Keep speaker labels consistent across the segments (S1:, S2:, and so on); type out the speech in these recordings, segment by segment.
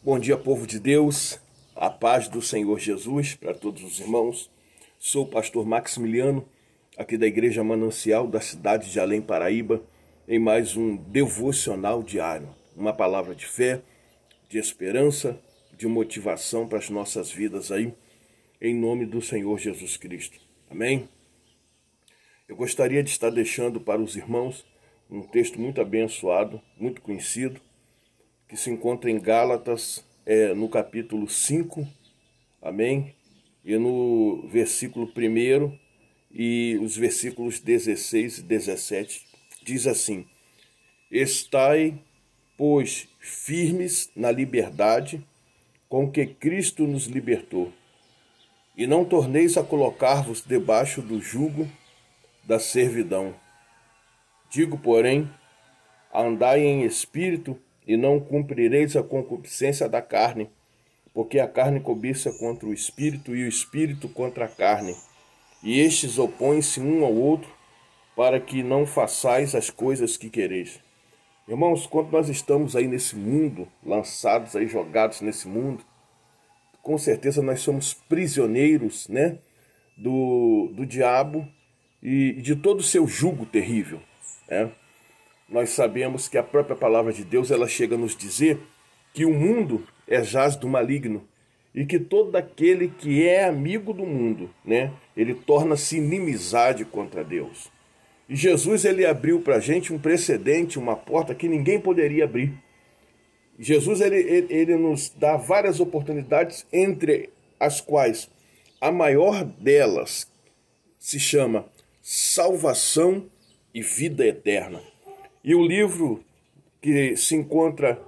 S1: Bom dia, povo de Deus, a paz do Senhor Jesus para todos os irmãos. Sou o pastor Maximiliano, aqui da Igreja Manancial da cidade de Além, Paraíba, em mais um devocional diário. Uma palavra de fé, de esperança, de motivação para as nossas vidas aí, em nome do Senhor Jesus Cristo. Amém? Eu gostaria de estar deixando para os irmãos um texto muito abençoado, muito conhecido, que se encontra em Gálatas, no capítulo 5, amém? E no versículo 1 e os versículos 16 e 17, diz assim: Estai, pois, firmes na liberdade com que Cristo nos libertou, e não torneis a colocar-vos debaixo do jugo da servidão. Digo, porém, andai em espírito, e não cumprireis a concupiscência da carne, porque a carne cobiça contra o espírito, e o espírito contra a carne, e estes opõem-se um ao outro, para que não façais as coisas que quereis. Irmãos, quando nós estamos aí nesse mundo, lançados aí, jogados nesse mundo, com certeza nós somos prisioneiros, né, do diabo e de todo o seu jugo terrível, né? Nós sabemos que a própria palavra de Deus, ela chega a nos dizer que o mundo é jaz do maligno e que todo aquele que é amigo do mundo, né, ele torna-se inimizade contra Deus. E Jesus, ele abriu para a gente um precedente, uma porta que ninguém poderia abrir. Jesus, ele nos dá várias oportunidades, entre as quais a maior delas se chama salvação e vida eterna. E o livro que se encontra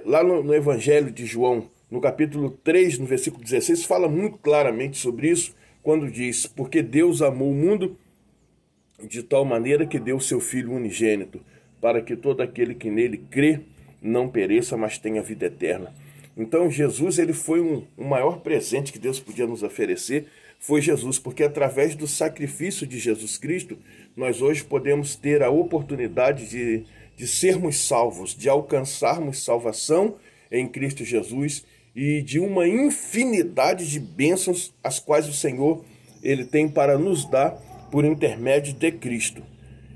S1: lá no Evangelho de João, no capítulo 3, no versículo 16, fala muito claramente sobre isso, quando diz: Porque Deus amou o mundo de tal maneira que deu seu Filho unigênito, para que todo aquele que nele crê não pereça, mas tenha vida eterna. Então Jesus, ele foi o maior presente que Deus podia nos oferecer, foi Jesus, porque através do sacrifício de Jesus Cristo, nós hoje podemos ter a oportunidade de sermos salvos, de alcançarmos salvação em Cristo Jesus e de uma infinidade de bênçãos as quais o Senhor, ele tem para nos dar por intermédio de Cristo.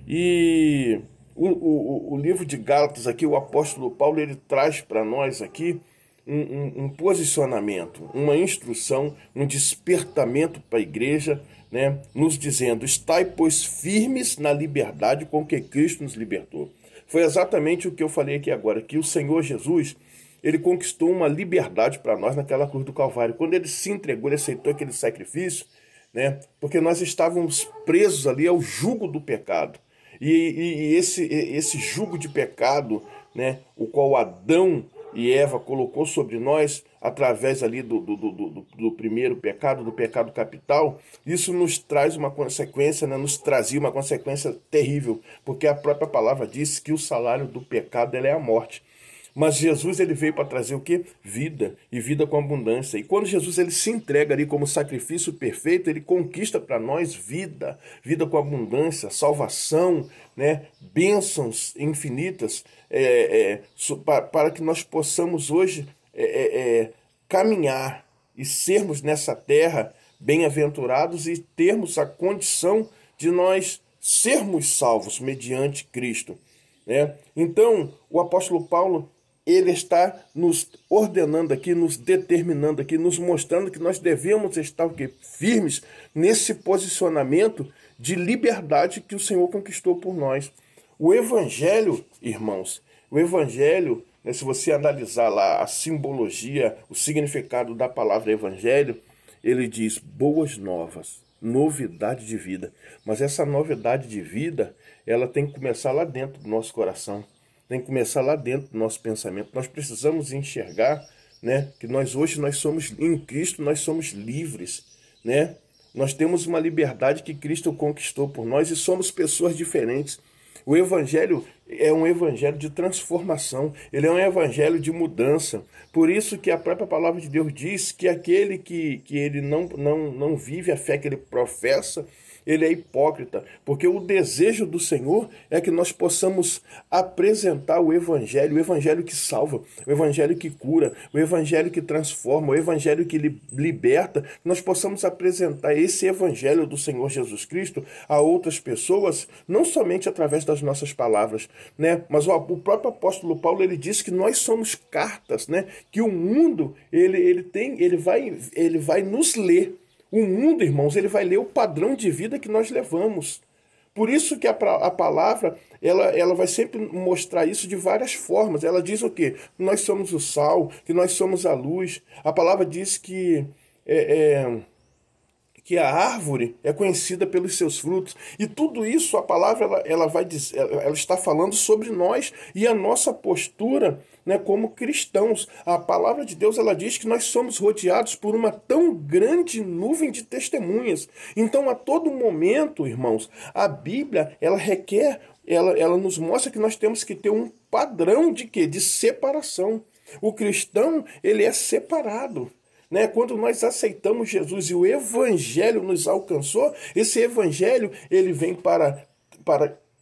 S1: E o livro de Gálatas aqui, o apóstolo Paulo, ele traz para nós aqui um posicionamento, uma instrução, um despertamento para a igreja, né, nos dizendo: estai, pois, firmes na liberdade com que Cristo nos libertou. Foi exatamente o que eu falei aqui agora, que o Senhor Jesus, ele conquistou uma liberdade para nós naquela cruz do Calvário. Quando ele se entregou, ele aceitou aquele sacrifício, né, porque nós estávamos presos ali ao jugo do pecado. E esse jugo de pecado, né, o qual Adão e Eva colocou sobre nós, através ali do primeiro pecado, do pecado capital, isso nos traz uma consequência, né? Nos trazia uma consequência terrível, porque a própria palavra diz que o salário do pecado é a morte. Mas Jesus, ele veio para trazer o quê? Vida, e vida com abundância. E quando Jesus, ele se entrega ali como sacrifício perfeito, ele conquista para nós vida, vida com abundância, salvação, né? Bênçãos infinitas, para que nós possamos hoje caminhar e sermos nessa terra bem-aventurados e termos a condição de nós sermos salvos mediante Cristo, né? Então, o apóstolo Paulo, ele está nos ordenando aqui, nos determinando aqui, nos mostrando que nós devemos estar firmes nesse posicionamento de liberdade que o Senhor conquistou por nós. O Evangelho, irmãos, o Evangelho, né, se você analisar lá a simbologia, o significado da palavra Evangelho, ele diz boas novas, novidade de vida. Mas essa novidade de vida, ela tem que começar lá dentro do nosso coração. Tem que começar lá dentro do nosso pensamento. Nós precisamos enxergar, né, que nós hoje nós somos em Cristo, nós somos livres, né? Nós temos uma liberdade que Cristo conquistou por nós e somos pessoas diferentes. O Evangelho é um evangelho de transformação, ele é um evangelho de mudança. Por isso que a própria palavra de Deus diz que aquele que ele não vive a fé que ele professa, ele é hipócrita, porque o desejo do Senhor é que nós possamos apresentar o evangelho que salva, o evangelho que cura, o evangelho que transforma, o evangelho que liberta, nós possamos apresentar esse evangelho do Senhor Jesus Cristo a outras pessoas, não somente através das nossas palavras, né? Mas o próprio apóstolo Paulo, ele diz que nós somos cartas, né? Que o mundo ele vai nos ler. O mundo, irmãos, ele vai ler o padrão de vida que nós levamos. Por isso que a palavra, ela vai sempre mostrar isso de várias formas. Ela diz o quê? Nós somos o sal, que nós somos a luz. A palavra diz que que a árvore é conhecida pelos seus frutos. E tudo isso, a palavra, ela vai dizer, ela está falando sobre nós e a nossa postura, né, como cristãos. A palavra de Deus, ela diz que nós somos rodeados por uma tão grande nuvem de testemunhas. Então, a todo momento, irmãos, a Bíblia, ela nos mostra que nós temos que ter um padrão de quê? De separação. O cristão, ele é separado. Né? Quando nós aceitamos Jesus e o evangelho nos alcançou, esse evangelho ele vem para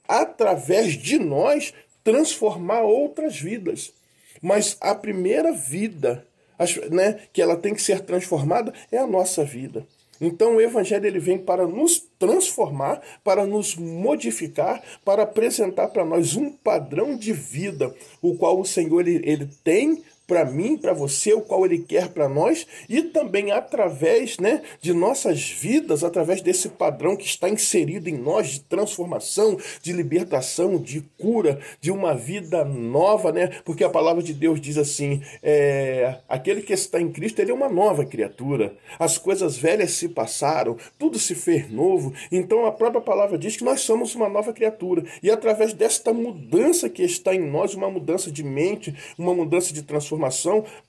S1: através de nós transformar outras vidas. Mas a primeira vida, né, que ela tem que ser transformada é a nossa vida. Então o evangelho ele vem para nos transformar, para nos modificar, para apresentar para nós um padrão de vida, o qual o Senhor ele tem para mim, para você, o qual ele quer para nós, e também através, né, de nossas vidas, através desse padrão que está inserido em nós de transformação, de libertação, de cura, de uma vida nova, né? Porque a palavra de Deus diz assim, aquele que está em Cristo, ele é uma nova criatura. As coisas velhas se passaram, tudo se fez novo. Então a própria palavra diz que nós somos uma nova criatura. E através desta mudança que está em nós, uma mudança de mente, uma mudança de transformação,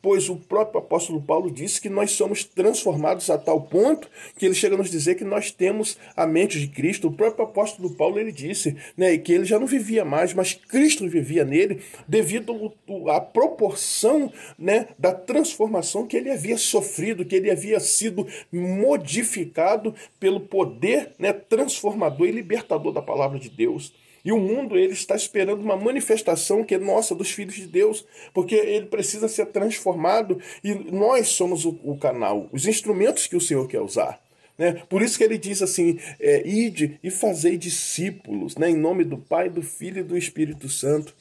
S1: pois o próprio apóstolo Paulo disse que nós somos transformados a tal ponto que ele chega a nos dizer que nós temos a mente de Cristo. O próprio apóstolo Paulo ele disse, né, que ele já não vivia mais, mas Cristo vivia nele devido à proporção, né, da transformação que ele havia sofrido, que ele havia sido modificado pelo poder, né, transformador e libertador da palavra de Deus. E o mundo ele está esperando uma manifestação que é nossa, dos filhos de Deus, porque ele precisa ser transformado e nós somos o canal, os instrumentos que o Senhor quer usar. Né? Por isso que ele diz assim, ide e fazei discípulos, né? Em nome do Pai, do Filho e do Espírito Santo.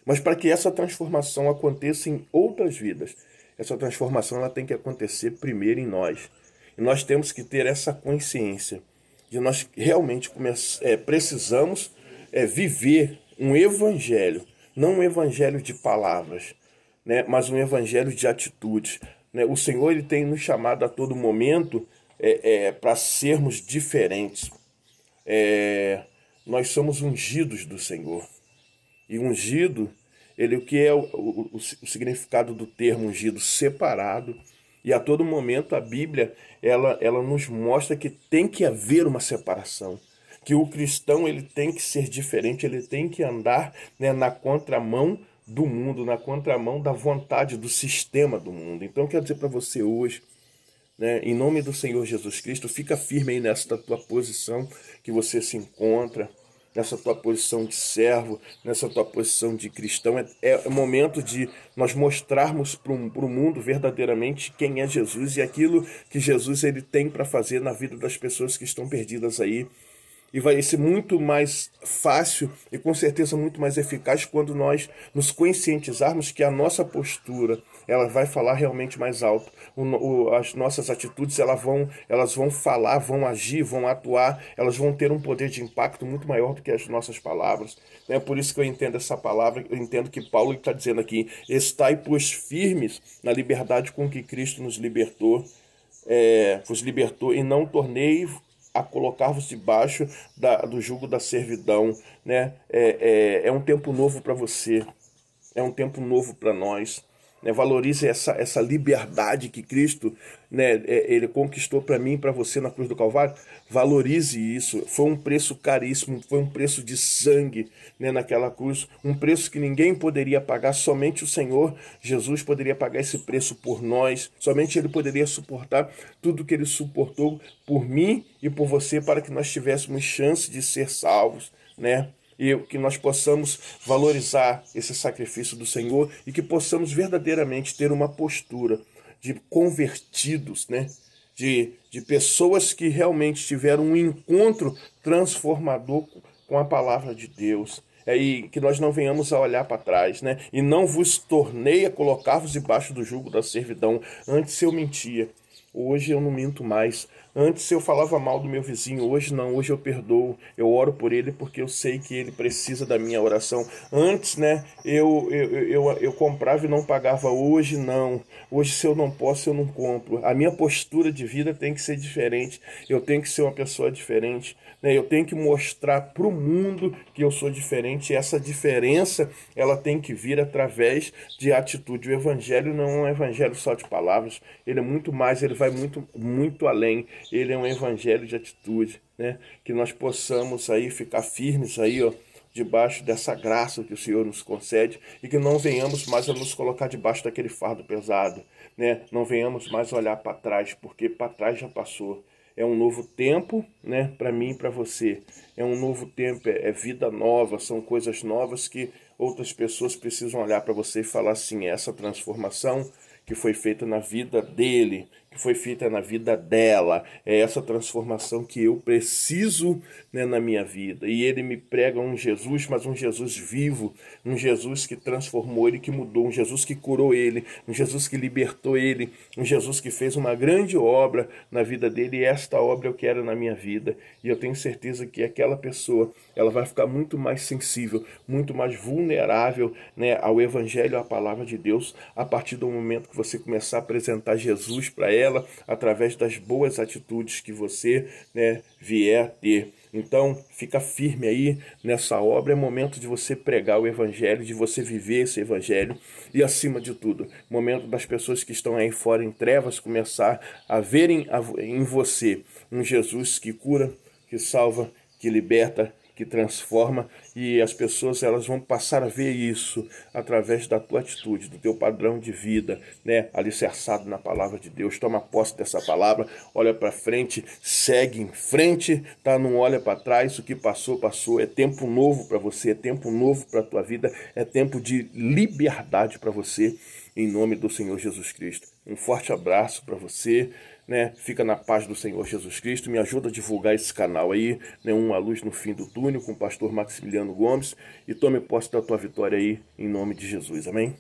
S1: Mas para que essa transformação aconteça em outras vidas, essa transformação ela tem que acontecer primeiro em nós. E nós temos que ter essa consciência de nós realmente precisamos viver um evangelho, não um evangelho de palavras, né, mas um evangelho de atitudes. Né? O Senhor ele tem nos chamado a todo momento para sermos diferentes. Nós somos ungidos do Senhor. E ungido, o que é o significado do termo ungido? Separado. E a todo momento a Bíblia ela nos mostra que tem que haver uma separação. Que o cristão ele tem que ser diferente, ele tem que andar, né, na contramão do mundo, na contramão da vontade do sistema do mundo. Então eu quero dizer para você hoje, né, em nome do Senhor Jesus Cristo, fica firme aí nessa tua posição que você se encontra, nessa tua posição de servo, nessa tua posição de cristão. É momento de nós mostrarmos para o mundo verdadeiramente quem é Jesus e aquilo que Jesus ele tem para fazer na vida das pessoas que estão perdidas aí. E vai ser muito mais fácil e com certeza muito mais eficaz quando nós nos conscientizarmos que a nossa postura ela vai falar realmente mais alto. As nossas atitudes elas vão falar, vão agir, vão atuar, elas vão ter um poder de impacto muito maior do que as nossas palavras. É por isso que eu entendo essa palavra, eu entendo que Paulo está dizendo aqui, estai pois firmes na liberdade com que Cristo nos libertou, vos libertou e não tornei a colocar-vos debaixo do jugo da servidão. Né? É um tempo novo para você, é um tempo novo para nós. né? Valorize essa liberdade que Cristo, né, ele conquistou para mim e para você na cruz do Calvário. Valorize isso. Foi um preço caríssimo, foi um preço de sangue, né, naquela cruz, um preço que ninguém poderia pagar, somente o Senhor Jesus poderia pagar esse preço por nós, somente Ele poderia suportar tudo que Ele suportou por mim e por você, para que nós tivéssemos chance de ser salvos, né? E que nós possamos valorizar esse sacrifício do Senhor e que possamos verdadeiramente ter uma postura de convertidos, né? De pessoas que realmente tiveram um encontro transformador com a palavra de Deus. E que nós não venhamos a olhar para trás, né? E não vos tornei a colocar-vos debaixo do jugo da servidão. Antes eu mentia, hoje eu não minto mais. Antes eu falava mal do meu vizinho, hoje não, hoje eu perdoo, eu oro por ele porque eu sei que ele precisa da minha oração. Antes, né, eu comprava e não pagava, hoje não. Hoje, se eu não posso, eu não compro. A minha postura de vida tem que ser diferente, eu tenho que ser uma pessoa diferente, né? Eu tenho que mostrar para o mundo que eu sou diferente, e essa diferença ela tem que vir através de atitude. O evangelho não é um evangelho só de palavras, ele é muito mais, ele vai muito além. Ele é um evangelho de atitude, né? Que nós possamos aí ficar firmes aí, ó, debaixo dessa graça que o Senhor nos concede, e que não venhamos mais a nos colocar debaixo daquele fardo pesado, né? Não venhamos mais olhar para trás, porque para trás já passou. É um novo tempo, né, para mim e para você. É um novo tempo, é vida nova, são coisas novas que outras pessoas precisam olhar para você e falar assim, essa transformação que foi feita na vida dele, que foi feita na vida dela, é essa transformação que eu preciso, né, na minha vida. E ele me prega um Jesus, mas um Jesus vivo, um Jesus que transformou ele, que mudou, um Jesus que curou ele, um Jesus que libertou ele, um Jesus que fez uma grande obra na vida dele, e esta obra eu quero na minha vida. E eu tenho certeza que aquela pessoa, ela vai ficar muito mais sensível, muito mais vulnerável, né, ao evangelho, à palavra de Deus, a partir do momento que você começar a apresentar Jesus para ela, através das boas atitudes que você, né, vier a ter. Então, fica firme aí nessa obra. É momento de você pregar o evangelho, de você viver esse evangelho. E, acima de tudo, momento das pessoas que estão aí fora em trevas começar a verem em você um Jesus que cura, que salva, que liberta, que transforma, e as pessoas elas vão passar a ver isso através da tua atitude, do teu padrão de vida, né, alicerçado na palavra de Deus. Toma posse dessa palavra, olha para frente, segue em frente, tá? Não olha para trás, o que passou, passou. É tempo novo para você, é tempo novo para a tua vida, é tempo de liberdade para você, em nome do Senhor Jesus Cristo. Um forte abraço para você, né? Fica na paz do Senhor Jesus Cristo. Me ajuda a divulgar esse canal aí, né? Uma luz no fim do túnel, com o pastor Maximiliano Gomes, e tome posse da tua vitória aí, em nome de Jesus. Amém?